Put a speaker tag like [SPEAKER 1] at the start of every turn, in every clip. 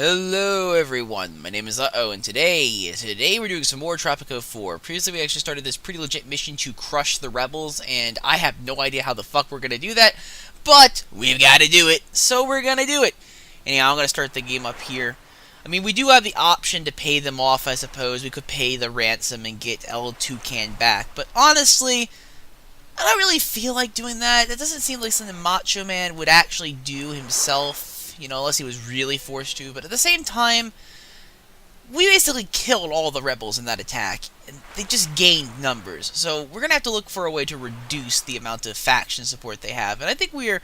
[SPEAKER 1] Hello everyone, my name is TheUhhoh, and today we're doing some more Tropico 4. Previously we actually started this pretty legit mission to crush the rebels, and I have no idea how the fuck we're gonna do that, but we've gotta do it, so we're gonna do it. Anyhow, I'm gonna start the game up here. I mean, we do have the option to pay them off, I suppose. We could pay the ransom and get L2 back, but honestly, I don't really feel like doing that. That doesn't seem like something Macho Man would actually do himself, you know, unless he was really forced to. But at the same time, we basically killed all the rebels in that attack, and they just gained numbers. So we're going to have to look for a way to reduce the amount of faction support they have. And I think we are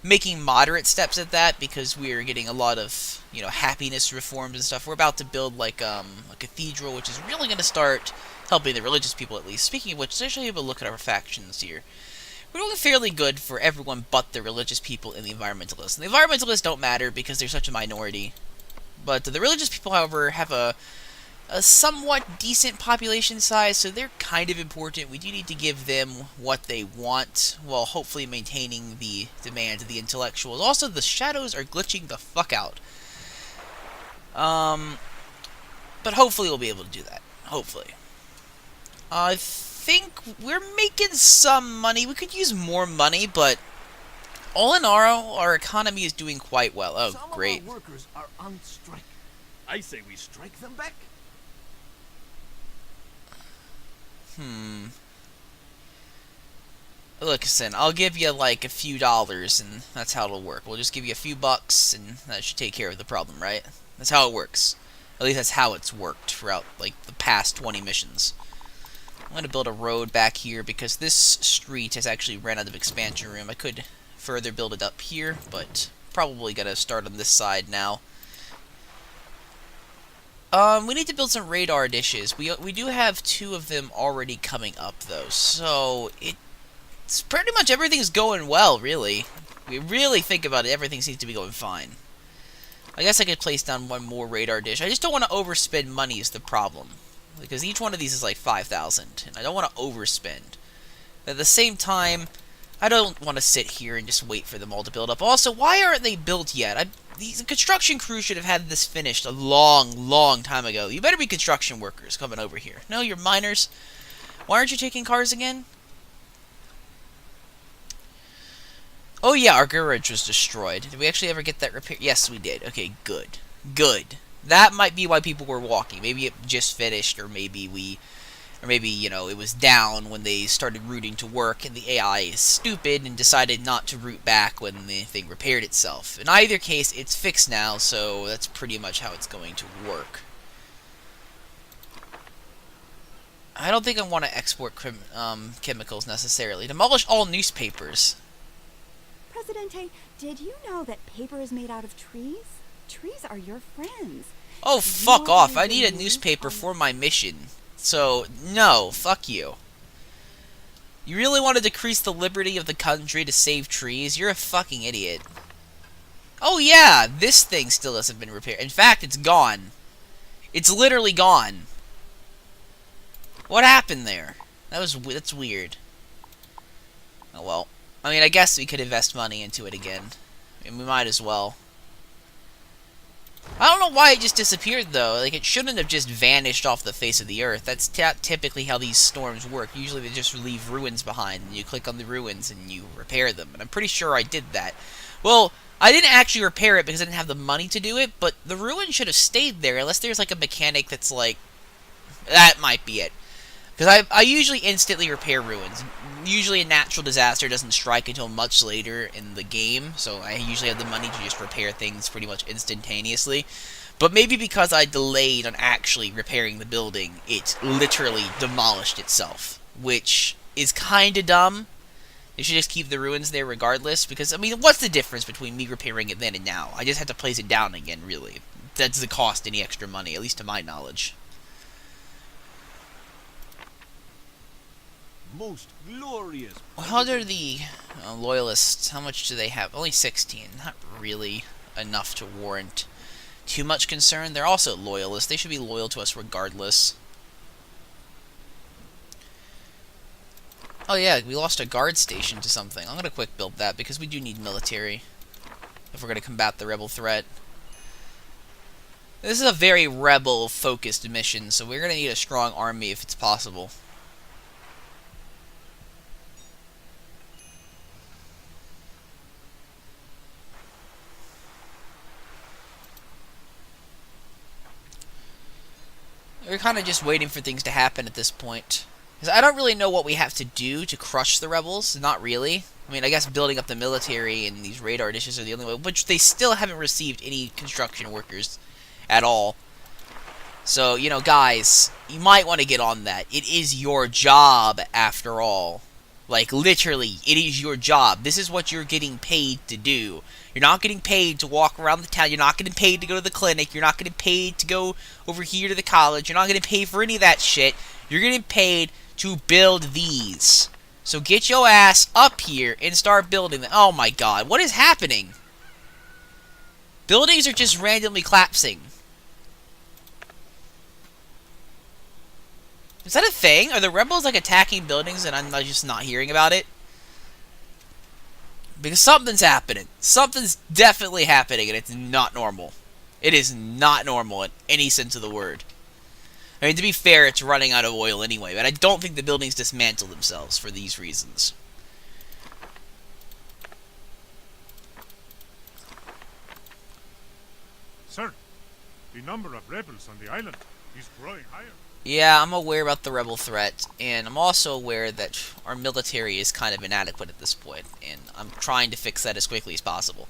[SPEAKER 1] making moderate steps at that because we are getting a lot of, you know, happiness reforms and stuff. We're about to build like a cathedral, which is really going to start helping the religious people at least. Speaking of which, let's actually have a look at our factions here. We're doing fairly good for everyone but the religious people and the environmentalists. And the environmentalists don't matter because they're such a minority. But the religious people, however, have a somewhat decent population size, so they're kind of important. We do need to give them what they want, while hopefully maintaining the demands of the intellectuals. Also, the shadows are glitching the fuck out. But hopefully we'll be able to do that. Hopefully. I think we're making some money. We could use more money, but all in all, our economy is doing quite well. Oh, great.
[SPEAKER 2] Some of our workers are on strike. I say we strike them back.
[SPEAKER 1] Listen, I'll give you like a few dollars, and that's how it'll work. We'll just give you a few bucks, and that should take care of the problem, right? That's how it works. At least that's how it's worked throughout, like, the past 20 missions. I'm going to build a road back here because this street has actually ran out of expansion room. I could further build it up here, but probably going to start on this side now. We need to build some radar dishes. We do have 2 of them already coming up, though, so it's pretty much everything's going well, really. We really think about it, everything seems to be going fine. I guess I could place down 1 more radar dish. I just don't want to overspend money is the problem. Because each one of these is like 5,000, and I don't want to overspend. At the same time, I don't want to sit here and just wait for them all to build up. Also, why aren't they built yet? The construction crew should have had this finished a long time ago. You better be construction workers coming over here. No, you're miners. Why aren't you taking cars again? Oh yeah, our garage was destroyed. Did we actually ever get that repaired? Yes, we did. Okay, good. Good. That might be why people were walking. Maybe it just finished, or maybe you know, it was down when they started routing to work, and the AI is stupid and decided not to route back when the thing repaired itself. In either case, it's fixed now, so that's pretty much how it's going to work. I don't think I want to export chemicals necessarily. Demolish all newspapers.
[SPEAKER 3] Presidente, did you know that paper is made out of trees? Trees are your friends.
[SPEAKER 1] Oh, fuck off. I need a newspaper for my mission. So, no, fuck you. You really want to decrease the liberty of the country to save trees? You're a fucking idiot. Oh yeah, this thing still hasn't been repaired. In fact, it's gone. It's literally gone. What happened there? That's weird. Oh well. I mean, I guess we could invest money into it again. I mean, we might as well. I don't know why it just disappeared, though. Like, it shouldn't have just vanished off the face of the earth. That's typically how these storms work. Usually they just leave ruins behind, and you click on the ruins and you repair them. And I'm pretty sure I did that. Well, I didn't actually repair it because I didn't have the money to do it, but the ruin should have stayed there, unless there's, like, a mechanic that's like... That might be it. Because I usually instantly repair ruins. Usually a natural disaster doesn't strike until much later in the game, so I usually have the money to just repair things pretty much instantaneously. But maybe because I delayed on actually repairing the building, it literally demolished itself, which is kinda dumb. They should just keep the ruins there regardless, because, I mean, what's the difference between me repairing it then and now? I just have to place it down again, really. That doesn't cost any extra money, at least to my knowledge.
[SPEAKER 2] Most glorious.
[SPEAKER 1] How are the loyalists? How much do they have? Only 16. Not really enough to warrant too much concern. They're also loyalists. They should be loyal to us regardless. Oh yeah, we lost a guard station to something. I'm going to quick build that because we do need military if we're going to combat the rebel threat. This is a very rebel-focused mission, so we're gonna need a strong army if it's possible. We're kind of just waiting for things to happen at this point. Because I don't really know what we have to do to crush the rebels. Not really. I mean, I guess building up the military and these radar dishes are the only way. Which they still haven't received any construction workers at all. So, you know, guys, you might want to get on that. It is your job, after all. Like, literally, it is your job. This is what you're getting paid to do. You're not getting paid to walk around the town. You're not getting paid to go to the clinic. You're not getting paid to go over here to the college. You're not getting paid for any of that shit. You're getting paid to build these. So get your ass up here and start building them. Oh my god, what is happening? Buildings are just randomly collapsing. Is that a thing? Are the rebels like attacking buildings and I'm just not hearing about it? Because something's happening. Something's definitely happening and it's not normal. It is not normal in any sense of the word. I mean, to be fair, it's running out of oil anyway, but I don't think the buildings dismantle themselves for these reasons.
[SPEAKER 2] Sir, the number of rebels on the island is growing higher.
[SPEAKER 1] Yeah, I'm aware about the rebel threat, and I'm also aware that our military is kind of inadequate at this point, and I'm trying to fix that as quickly as possible.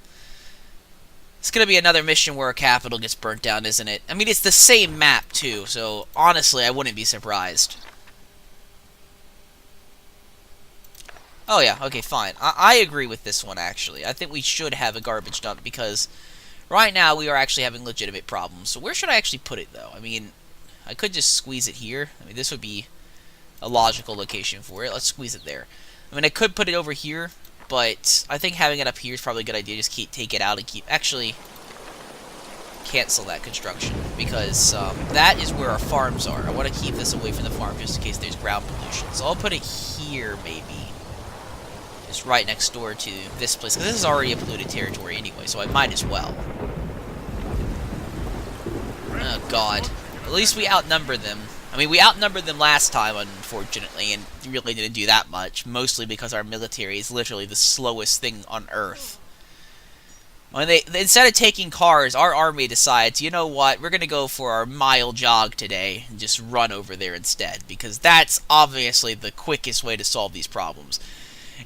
[SPEAKER 1] It's gonna be another mission where our capital gets burnt down, isn't it? I mean, it's the same map, too, so honestly, I wouldn't be surprised. Oh yeah, okay, fine. I agree with this one, actually. I think we should have a garbage dump, because right now we are actually having legitimate problems. So where should I actually put it, though? I mean, I could just squeeze it here. I mean, this would be a logical location for it. Let's squeeze it there. I mean, I could put it over here, but I think having it up here is probably a good idea. Just take it out and keep... Actually, cancel that construction, because that is where our farms are. I want to keep this away from the farm just in case there's ground pollution. So I'll put it here, maybe. Just right next door to this place. Because this is already a polluted territory anyway, so I might as well. Oh, God. At least we outnumber them. I mean, we outnumbered them last time, unfortunately, and really didn't do that much. Mostly because our military is literally the slowest thing on Earth. When they instead of taking cars, our army decides, you know what, we're going to go for our mile jog today and just run over there instead. Because that's obviously the quickest way to solve these problems.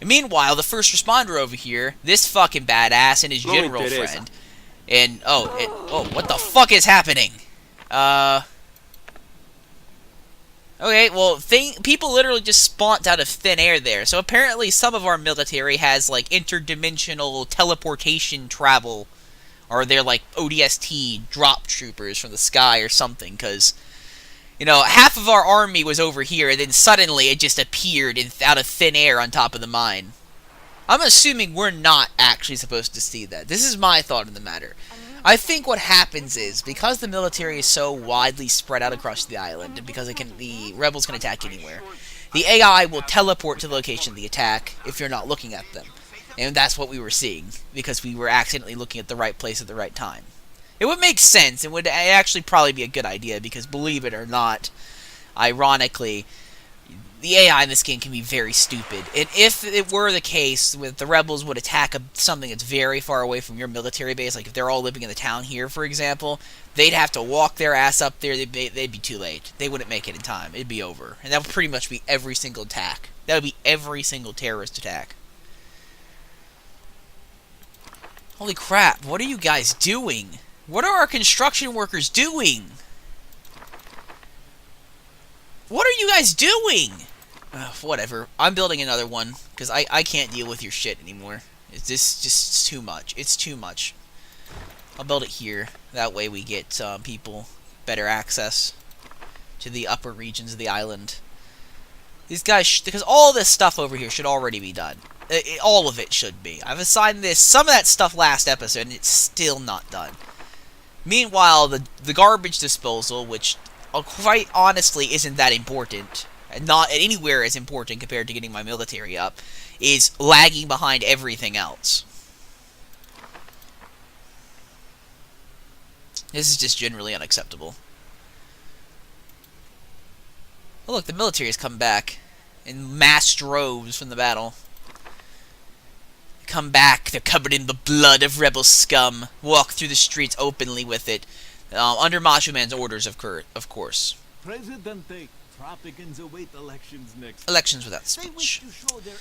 [SPEAKER 1] And meanwhile, the first responder over here, this fucking badass and his general friend, and, oh, what the fuck is happening? Okay, well, people literally just spawned out of thin air there. So apparently some of our military has, like, interdimensional teleportation travel. Or they're, like, ODST drop troopers from the sky or something. Because, you know, half of our army was over here, and then suddenly it just appeared out of thin air on top of the mine. I'm assuming we're not actually supposed to see that. This is my thought on the matter. I think what happens is, because the military is so widely spread out across the island, and because the rebels can attack anywhere, the AI will teleport to the location of the attack if you're not looking at them. And that's what we were seeing, because we were accidentally looking at the right place at the right time. It would make sense, and would actually probably be a good idea, because believe it or not, ironically, the AI in this game can be very stupid. And if it were the case with the rebels would attack something that's very far away from your military base, like if they're all living in the town here, for example, they'd have to walk their ass up there. They'd be too late. They wouldn't make it in time. It'd be over. And that would pretty much be every single attack. That would be every single terrorist attack. Holy crap, what are you guys doing? What are our construction workers doing? What are you guys doing? Whatever. I'm building another one, because I can't deal with your shit anymore. It's just too much. It's too much. I'll build it here. That way we get people better access to the upper regions of the island. These guys, because all this stuff over here should already be done. All of it should be. I've assigned some of that stuff last episode, and it's still not done. Meanwhile, the garbage disposal, which quite honestly isn't that important, and not anywhere as important compared to getting my military up, is lagging behind everything else. This is just generally unacceptable. Oh look, the military has come back in mass droves from the battle. They come back, they're covered in the blood of rebel scum, walk through the streets openly with it, under Macho Man's orders, of course.
[SPEAKER 4] Presidente, Tropicans await elections next.
[SPEAKER 1] Elections without
[SPEAKER 4] They wish
[SPEAKER 1] speech.
[SPEAKER 4] to show their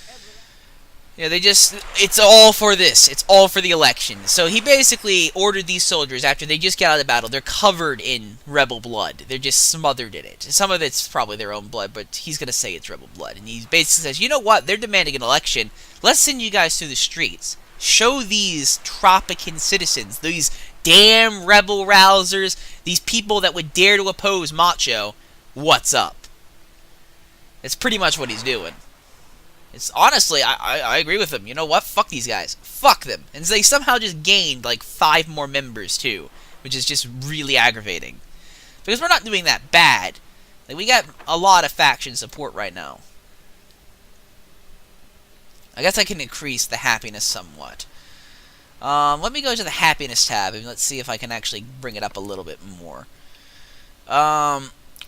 [SPEAKER 1] Yeah, it's all for this. It's all for the election. So he basically ordered these soldiers, after they just get out of the battle, they're covered in rebel blood. They're just smothered in it. Some of it's probably their own blood, but he's going to say it's rebel blood. And he basically says, you know what? They're demanding an election. Let's send you guys through the streets. Show these Tropican citizens, these damn rebel rousers, these people that would dare to oppose Macho, what's up. That's pretty much what he's doing. It's honestly, I agree with him. You know what? Fuck these guys. Fuck them. And they somehow just gained like 5 more members too, which is just really aggravating. Because we're not doing that bad. Like, we got a lot of faction support right now. I guess I can increase the happiness somewhat. Let me go to the happiness tab and let's see if I can actually bring it up a little bit more.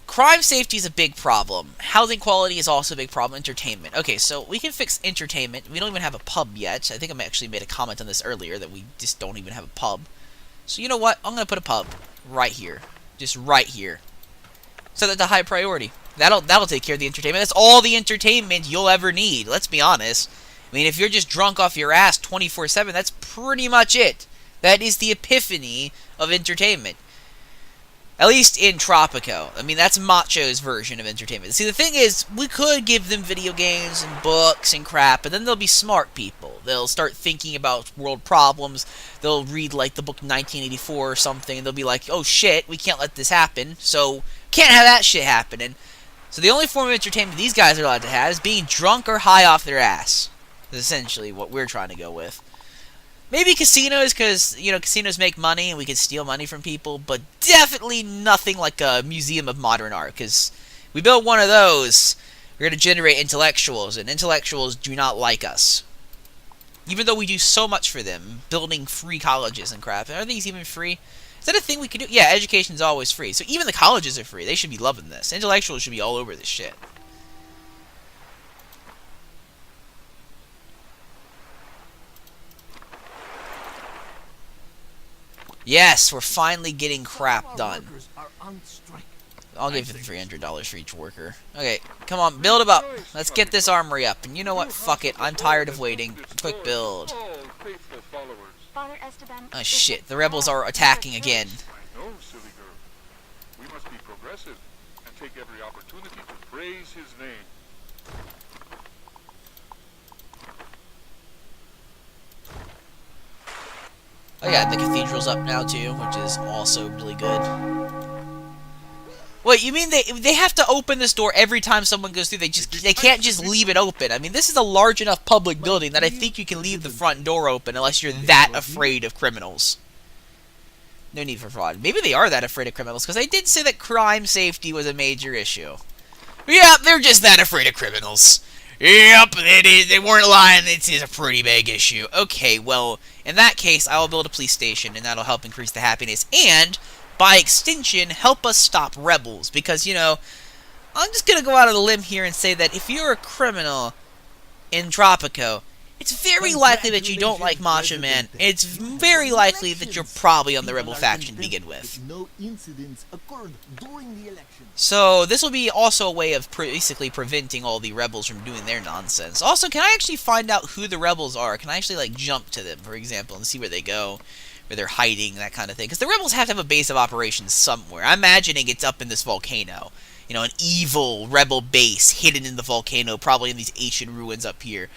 [SPEAKER 1] Crime safety is a big problem. Housing quality is also a big problem. Entertainment. Okay, so we can fix entertainment. We don't even have a pub yet. I think I actually made a comment on this earlier that we just don't even have a pub. So you know what? I'm going to put a pub right here. Just right here. So that's a high priority. That'll take care of the entertainment. That's all the entertainment you'll ever need. Let's be honest. I mean, if you're just drunk off your ass 24/7, that's pretty much it. That is the epiphany of entertainment. At least in Tropico. I mean, that's Macho's version of entertainment. See, the thing is, we could give them video games and books and crap, and then they'll be smart people. They'll start thinking about world problems. They'll read, like, the book 1984 or something, and they'll be like, oh shit, we can't let this happen, so can't have that shit happening. So the only form of entertainment these guys are allowed to have is being drunk or high off their ass. That's essentially what we're trying to go with. Maybe casinos, because, you know, casinos make money and we can steal money from people, but definitely nothing like a museum of modern art, because we build one of those, we're going to generate intellectuals, and intellectuals do not like us. Even though we do so much for them, building free colleges and crap. Are these even free? Is that a thing we could do? Yeah, education's always free, so even the colleges are free. They should be loving this. Intellectuals should be all over this shit. Yes, we're finally getting crap done. I'll give you $300 for each worker. Okay, come on, build them up. Let's get this armory up. And you know what? Fuck it. I'm tired of waiting. Quick build. Oh shit, the rebels are attacking again.
[SPEAKER 2] I know, silly girl. We must be progressive and take every opportunity to praise his name.
[SPEAKER 1] Oh yeah, the cathedral's up now too, which is also really good. Wait, you mean they have to open this door every time someone goes through? They can't just leave it open. I mean, this is a large enough public building that I think you can leave the front door open unless you're that afraid of criminals. No need for fraud. Maybe they are that afraid of criminals, because they did say that crime safety was a major issue. Yeah, they're just that afraid of criminals. Yep, they weren't lying. It's a pretty big issue. Okay, well, in that case, I will build a police station, and that'll help increase the happiness, and, by extension, help us stop rebels. Because, you know, I'm just gonna go out on a limb here and say that if you're a criminal in Tropico, it's very likely that you don't like Macho Man. It's very likely that you're probably on the rebel faction to begin with.
[SPEAKER 4] No incidents occurred during the election.
[SPEAKER 1] So this will be also a way of basically preventing all the rebels from doing their nonsense. Also, can I actually find out who the rebels are? Can I actually, like, jump to them, for example, and see where they go, where they're hiding, that kind of thing? Because the rebels have to have a base of operations somewhere. I'm imagining it's up in this volcano. You know, an evil rebel base hidden in the volcano, probably in these ancient ruins up here.